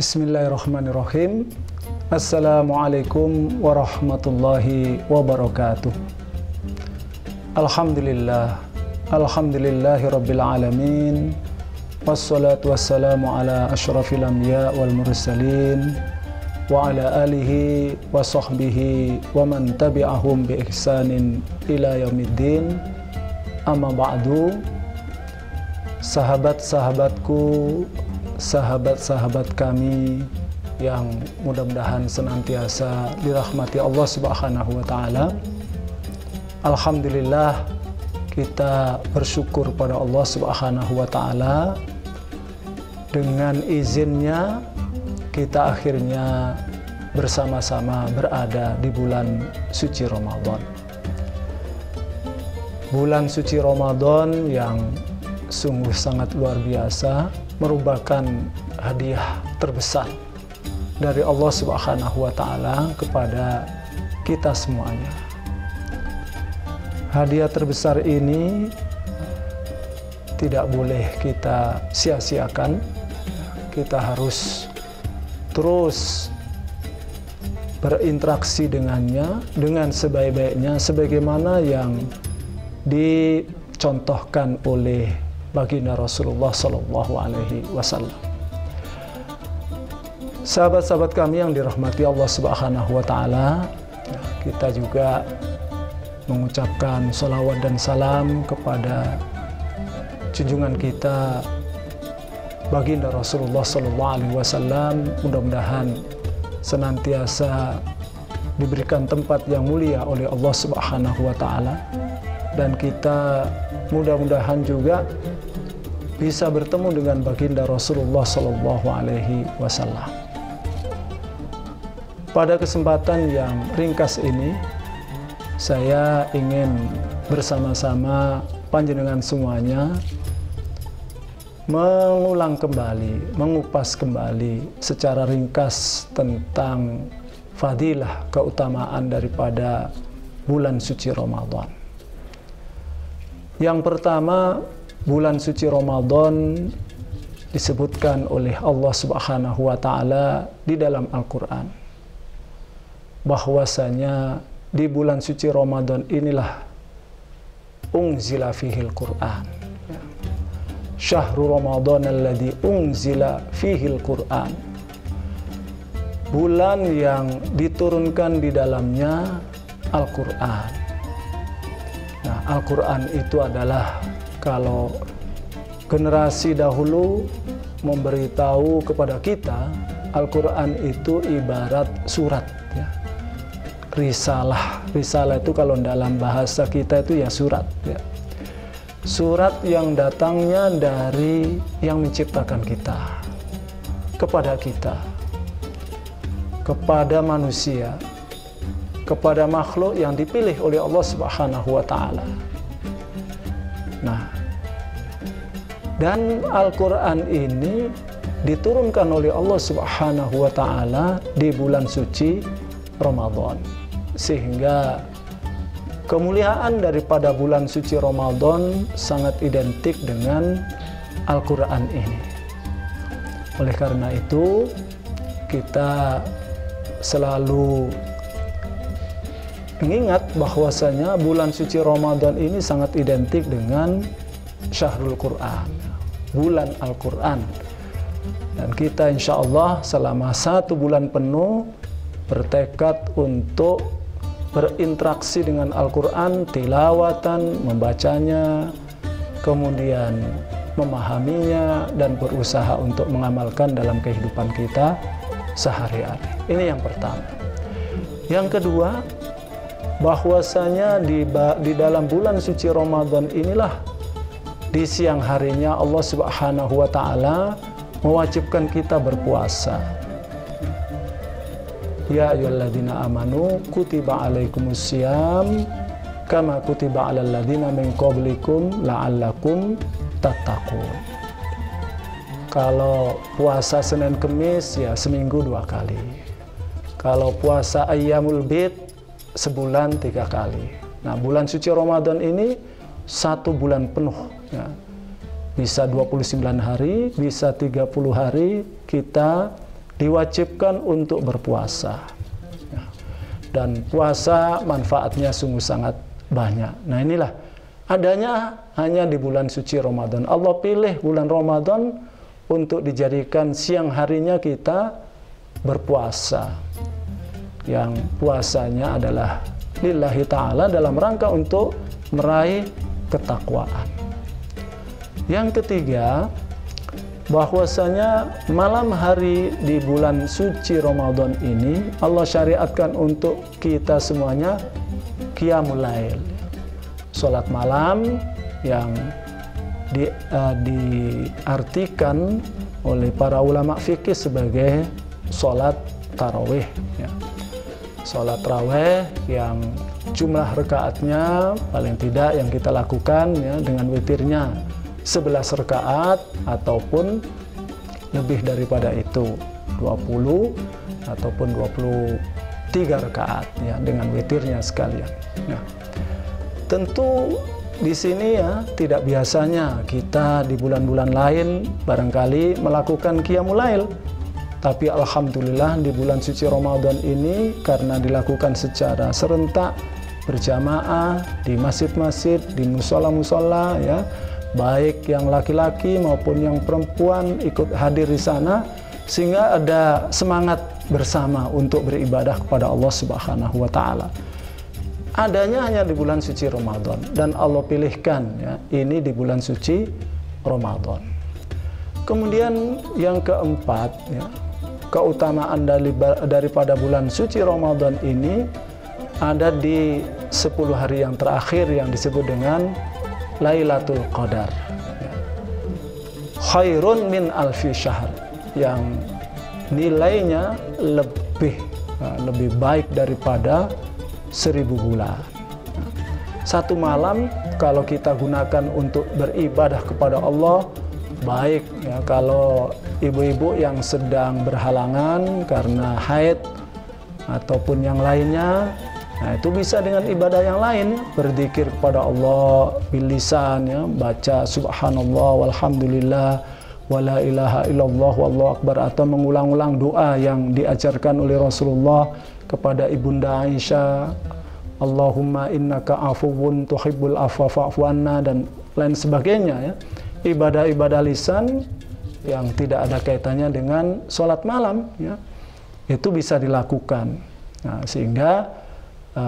Bismillahirrahmanirrahim. Assalamualaikum warahmatullahi wabarakatuh. Alhamdulillah, alhamdulillahi rabbil alamin. Wassalatu wassalamu ala asyrafil anbiya wal mursalin wa ala alihi wa sahbihi wa man tabi'ahum bi ihsanin ila yaumiddin. Amma ba'du. Sahabat-sahabatku, sahabat-sahabat kami yang mudah-mudahan senantiasa dirahmati Allah Subhanahu wa taala. Alhamdulillah, kita bersyukur pada Allah Subhanahu wa taala. Dengan izinnya kita akhirnya bersama-sama berada di bulan suci Ramadan. Bulan suci Ramadan yang sungguh sangat luar biasa, merupakan hadiah terbesar dari Allah Subhanahu wa taala kepada kita semuanya. Hadiah terbesar ini tidak boleh kita sia-siakan. Kita harus terus berinteraksi dengannya dengan sebaik-baiknya, sebagaimana yang dicontohkan oleh baginda Rasulullah Sallallahu Alaihi Wasallam. Sahabat-sahabat kami yang dirahmati Allah Subhanahu Wa Taala, kita juga mengucapkan salawat dan salam kepada junjungan kita baginda Rasulullah Sallallahu Alaihi Wasallam. Mudah-mudahan senantiasa diberikan tempat yang mulia oleh Allah Subhanahu Wa Taala, dan kita mudah-mudahan juga bisa bertemu dengan baginda Rasulullah Sallallahu Alaihi Wasallam. Pada kesempatan yang ringkas ini, saya ingin bersama-sama panjenengan semuanya mengulang kembali, mengupas kembali secara ringkas tentang fadilah, keutamaan daripada bulan suci Ramadan. Yang pertama, bulan suci Ramadan disebutkan oleh Allah Subhanahu wa taala di dalam Al-Qur'an bahwasanya di bulan suci Ramadan inilah unzila fihil Qur'an. Syahrul Ramadan alladzi unzila fihil Qur'an. Bulan yang diturunkan di dalamnya Al-Qur'an. Nah, Al-Qur'an itu adalah, kalau generasi dahulu memberitahu kepada kita, Al-Quran itu ibarat surat, ya. Risalah. Risalah itu kalau dalam bahasa kita itu ya surat, ya. Surat yang datangnya dari yang menciptakan kita, kepada kita, kepada manusia, kepada makhluk yang dipilih oleh Allah Subhanahu wa taala. Nah, dan Al-Quran ini diturunkan oleh Allah Subhanahu wa taala di bulan suci Ramadan, sehingga kemuliaan daripada bulan suci Ramadan sangat identik dengan Al-Quran ini. Oleh karena itu, kita selalu mengingat bahwasanya bulan suci Ramadan ini sangat identik dengan Syahrul Quran, bulan Al-Quran. Dan kita insya Allah selama 1 bulan penuh bertekad untuk berinteraksi dengan Al-Quran, tilawatan, membacanya, kemudian memahaminya, dan berusaha untuk mengamalkan dalam kehidupan kita sehari-hari. Ini yang pertama. Yang kedua, bahwasanya di dalam bulan suci Ramadan inilah di siang harinya Allah Subhanahu wa taala mewajibkan kita berpuasa. Ya ayyuhalladzina amanu kutiba alaikumusiyam kama kutiba alal ladzina min qablikum la'allakum tattaqun. Kalau puasa Senin Kemis ya seminggu 2 kali. Kalau puasa Ayyamul Bid sebulan 3 kali. Nah, bulan suci Ramadan ini 1 bulan penuh, ya. Bisa 29 hari, bisa 30 hari kita diwajibkan untuk berpuasa. Dan puasa manfaatnya sungguh sangat banyak. Nah, inilah adanya hanya di bulan suci Ramadan. Allah pilih bulan Ramadan untuk dijadikan siang harinya kita berpuasa. Yang puasanya adalah lillahi ta'ala dalam rangka untuk meraih ketakwaan. Yang ketiga, bahwasanya malam hari di bulan suci Ramadan ini Allah syariatkan untuk kita semuanya qiyamul lail, salat malam yang diartikan oleh para ulama fikih sebagai salat tarawih, ya. Salat tarawih yang jumlah rakaatnya paling tidak yang kita lakukan, ya, dengan witirnya 11 rakaat ataupun lebih daripada itu, 20 ataupun 23 rakaat, ya, dengan witirnya sekalian. Nah, tentu di sini, ya, tidak biasanya kita di bulan-bulan lain barangkali melakukan qiyamul lail. Tapi alhamdulillah di bulan suci Ramadan ini karena dilakukan secara serentak berjamaah di masjid-masjid, di musola-musola, ya, baik yang laki-laki maupun yang perempuan ikut hadir di sana, sehingga ada semangat bersama untuk beribadah kepada Allah Subhanahu wa Ta'ala. Adanya hanya di bulan suci Ramadan, dan Allah pilihkan, ya, ini di bulan suci Ramadan. Kemudian yang keempat, ya, keutamaan daripada bulan suci Ramadan ini ada di 10 hari yang terakhir yang disebut dengan Lailatul Qadar, ya. Khairun min alfi syahr, yang nilainya lebih baik daripada 1000 bulan. Satu malam kalau kita gunakan untuk beribadah kepada Allah, baik, ya, kalau ibu-ibu yang sedang berhalangan karena haid ataupun yang lainnya, nah itu bisa dengan ibadah yang lain, berzikir kepada Allah bil lisan, ya, baca subhanallah walhamdulillah wala ilaha illallah wallahu akbar, atau mengulang-ulang doa yang diajarkan oleh Rasulullah kepada Ibunda Aisyah, Allahumma innaka afuwun tuhibbul afwa fa'fu anna, dan lain sebagainya, ya. Ibadah-ibadah lisan yang tidak ada kaitannya dengan sholat malam, ya, itu bisa dilakukan. Nah, sehingga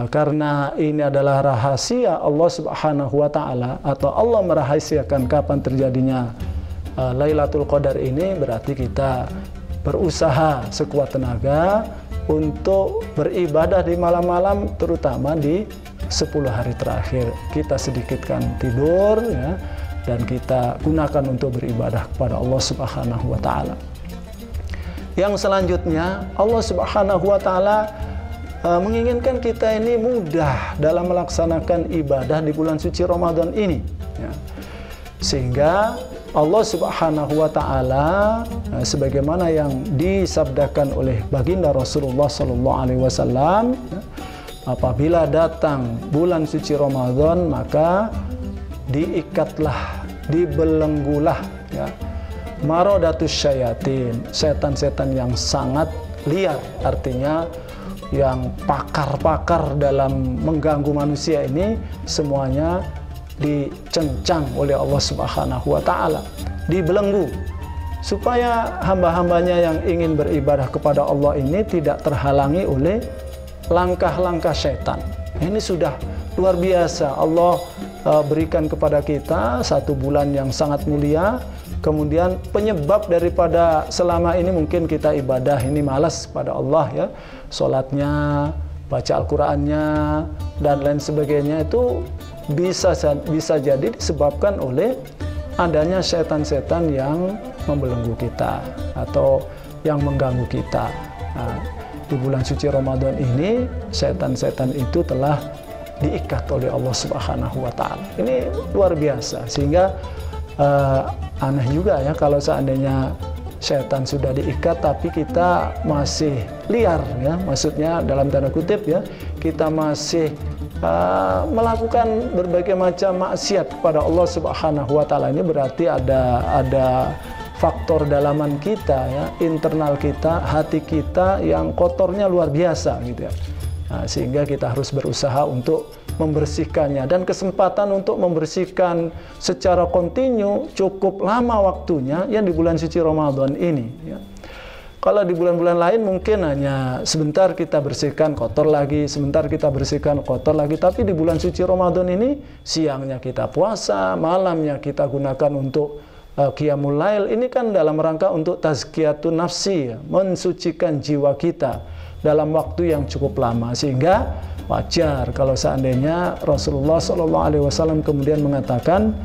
karena ini adalah rahasia Allah Subhanahu wa Ta'ala, atau Allah merahasiakan kapan terjadinya Lailatul Qadar ini, berarti kita berusaha sekuat tenaga untuk beribadah di malam-malam, terutama di 10 hari terakhir. Kita sedikitkan tidur, ya, dan kita gunakan untuk beribadah kepada Allah Subhanahu wa Ta'ala. Yang selanjutnya, Allah Subhanahu wa Ta'ala menginginkan kita ini mudah dalam melaksanakan ibadah di bulan suci Ramadan ini, ya. Sehingga Allah Subhanahu wa Ta'ala, sebagaimana yang disabdakan oleh baginda Rasulullah sallallahu alaihi wasallam, ya, apabila datang bulan suci Ramadan maka diikatlah, dibelenggulah, ya, marodatus syayatin, setan-setan yang sangat liar, artinya yang pakar-pakar dalam mengganggu manusia ini, semuanya dicencang oleh Allah Subhanahu wa Ta'ala, dibelenggu, supaya hamba-hambanya yang ingin beribadah kepada Allah ini tidak terhalangi oleh langkah-langkah setan. Ini sudah luar biasa. Allah berikan kepada kita 1 bulan yang sangat mulia. Kemudian penyebab daripada selama ini mungkin kita ibadah ini malas pada Allah, ya, sholatnya, baca Al-Qurannya, dan lain sebagainya, itu bisa jadi disebabkan oleh adanya setan-setan yang membelenggu kita atau yang mengganggu kita. Nah, di bulan suci Ramadan ini setan-setan itu telah diikat oleh Allah Subhanahu wa Ta'ala. Ini luar biasa, sehingga aneh juga, ya, kalau seandainya setan sudah diikat tapi kita masih liar, ya, maksudnya dalam tanda kutip, ya, kita masih melakukan berbagai macam maksiat kepada Allah Subhanahu wa Ta'ala. Ini berarti ada faktor dalaman kita ya, internal kita, hati kita yang kotornya luar biasa gitu ya. Nah, sehingga kita harus berusaha untuk membersihkannya, dan kesempatan untuk membersihkan secara kontinu cukup lama waktunya yang di bulan suci Ramadan ini ya. Kalau di bulan-bulan lain mungkin hanya sebentar kita bersihkan kotor lagi, sebentar kita bersihkan kotor lagi, tapi di bulan suci Ramadan ini siangnya kita puasa, malamnya kita gunakan untuk qiyamul lail. Ini kan dalam rangka untuk tazkiyatun nafsi ya, mensucikan jiwa kita dalam waktu yang cukup lama, sehingga wajar kalau seandainya Rasulullah SAW kemudian mengatakan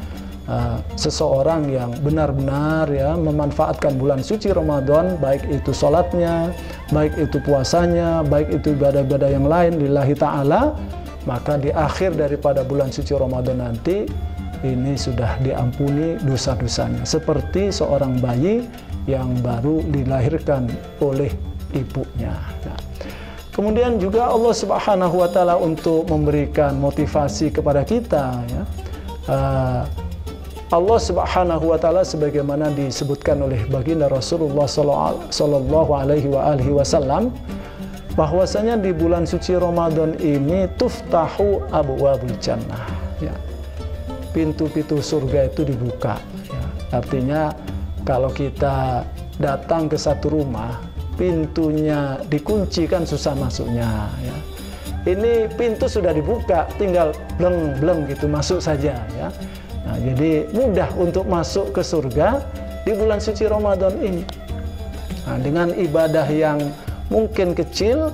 seseorang yang benar-benar ya memanfaatkan bulan suci Ramadan, baik itu sholatnya, baik itu puasanya, baik itu ibadah-ibadah yang lain lillahi ta'ala, maka di akhir daripada bulan suci Ramadan nanti ini sudah diampuni dosa-dosanya, seperti seorang bayi yang baru dilahirkan oleh ibunya. Nah, kemudian juga Allah Subhanahu wa Ta'ala untuk memberikan motivasi kepada kita ya, Allah Subhanahu wa Ta'ala sebagaimana disebutkan oleh baginda Rasulullah sallallahu alaihi wasallam, bahwasanya di bulan suci Ramadan ini tuftahu abwabul jannah ya, pintu-pintu surga itu dibuka ya. Artinya kalau kita datang ke satu rumah, pintunya dikunci kan susah masuknya ya. Ini pintu sudah dibuka, tinggal bleng-bleng gitu masuk saja ya. Nah, jadi mudah untuk masuk ke surga di bulan suci Ramadan ini. Nah, dengan ibadah yang mungkin kecil,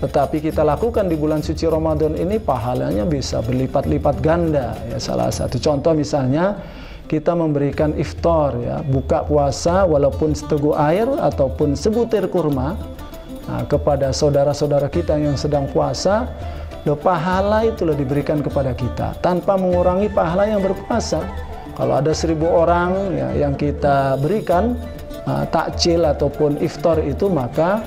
tetapi kita lakukan di bulan suci Ramadan ini, pahalanya bisa berlipat-lipat ganda. Ya, salah satu contoh misalnya, kita memberikan iftar, ya, buka puasa walaupun seteguk air ataupun sebutir kurma kepada saudara-saudara kita yang sedang puasa. Pahala itulah diberikan kepada kita tanpa mengurangi pahala yang berpuasa. Kalau ada 1000 orang ya, yang kita berikan takjil ataupun iftar itu, maka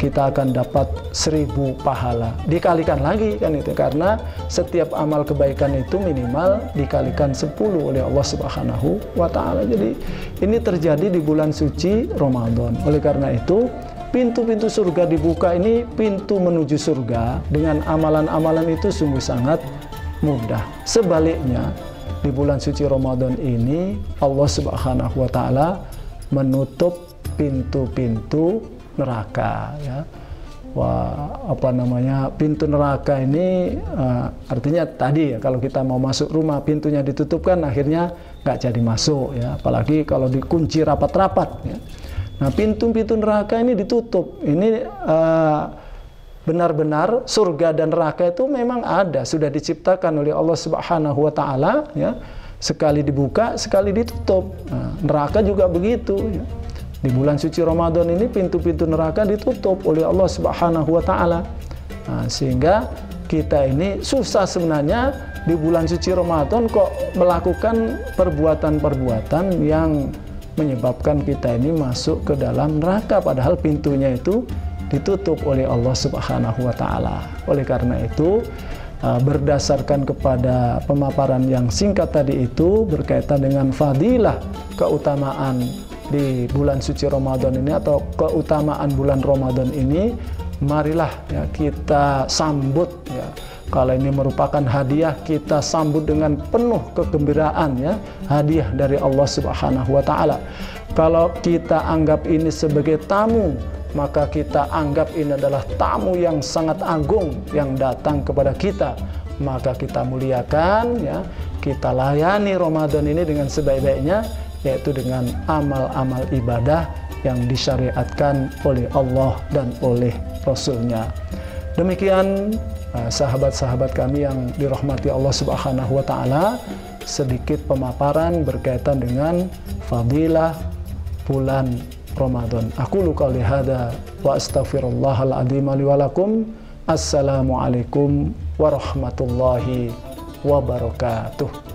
kita akan dapat 1000 pahala. Dikalikan lagi kan itu, karena setiap amal kebaikan itu minimal dikalikan 10 oleh Allah Subhanahu wa Ta'ala. Jadi ini terjadi di bulan suci Ramadan. Oleh karena itu pintu-pintu surga dibuka, ini pintu menuju surga dengan amalan-amalan itu sungguh sangat mudah. Sebaliknya di bulan suci Ramadan ini Allah Subhanahu wa Ta'ala menutup pintu-pintu neraka ya. Pintu neraka ini artinya tadi ya, kalau kita mau masuk rumah pintunya ditutup kan akhirnya nggak jadi masuk ya, apalagi kalau dikunci rapat-rapat ya. Nah, pintu-pintu neraka ini ditutup. Ini benar-benar surga dan neraka itu memang ada, sudah diciptakan oleh Allah Subhanahu wa Ta'ala ya. Sekali dibuka, sekali ditutup. Nah, neraka juga begitu ya. Di bulan suci Ramadan ini pintu-pintu neraka ditutup oleh Allah Subhanahu wa Ta'ala. Nah, sehingga kita ini susah sebenarnya di bulan suci Ramadan kok melakukan perbuatan-perbuatan yang menyebabkan kita ini masuk ke dalam neraka, padahal pintunya itu ditutup oleh Allah Subhanahu wa Ta'ala. Oleh karena itu, berdasarkan kepada pemaparan yang singkat tadi itu berkaitan dengan fadilah keutamaan di bulan suci Ramadan ini atau keutamaan bulan Ramadan ini, marilah ya kita sambut ya. Kalau ini merupakan hadiah, kita sambut dengan penuh kegembiraan ya, hadiah dari Allah Subhanahu wa Ta'ala. Kalau kita anggap ini sebagai tamu, maka kita anggap ini adalah tamu yang sangat agung yang datang kepada kita. Maka kita muliakan ya, kita layani Ramadan ini dengan sebaik-baiknya, yaitu dengan amal-amal ibadah yang disyariatkan oleh Allah dan oleh Rasul-Nya. Demikian sahabat-sahabat kami yang dirahmati Allah Subhanahu wa Ta'ala, sedikit pemaparan berkaitan dengan fadilah bulan Ramadan. Aku qouli hadza wa astaghfirullahal adzim li wa lakum. Assalamualaikum warahmatullahi wabarakatuh.